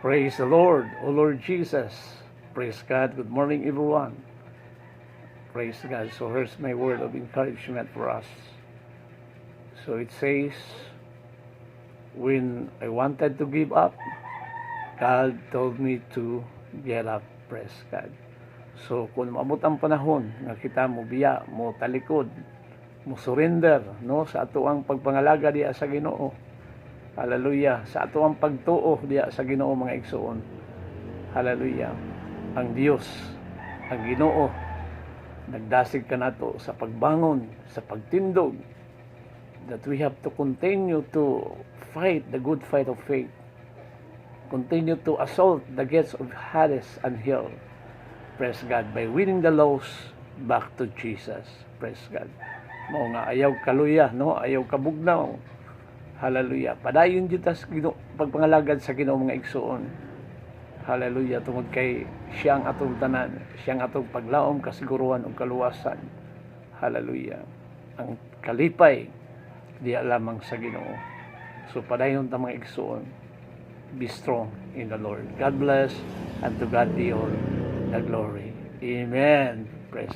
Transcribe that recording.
Praise the Lord, O Lord Jesus. Praise God. Good morning, everyone. Praise God. So here's my word of encouragement for us. So it says, when I wanted to give up, God told me to get up. Praise God. So kung maabot ang panahon nga kita mo biya, mo talikod, mo surrender no sa ato ang pagpangalaga diya sa Ginoo. Hallelujah. Sa ato ang pagtuo diya sa Ginoo mga igsoon. Hallelujah. Ang Dios, ang Ginoo nagdasig kanato sa pagbangon, sa pagtindog, that we have to continue to fight the good fight of faith. Continue to assault the gates of Hades and hell. Praise God. By winning the lost back to Jesus. Praise God. Mao nga ayaw kaluya, no? Ayaw kabugnaw. Hallelujah. Padayon dito sa pagpangalagad sa Ginoo mga igsoon. Hallelujah. Tungod kay siyang atong tanan, siyang atong paglaom, kasiguruhan ug kaluwasan. Hallelujah. Ang kalipay diya lamang sa Ginoo. So padayon ta mga igsoon. Be strong in the Lord. God bless, and to God be all the glory. Amen. Praise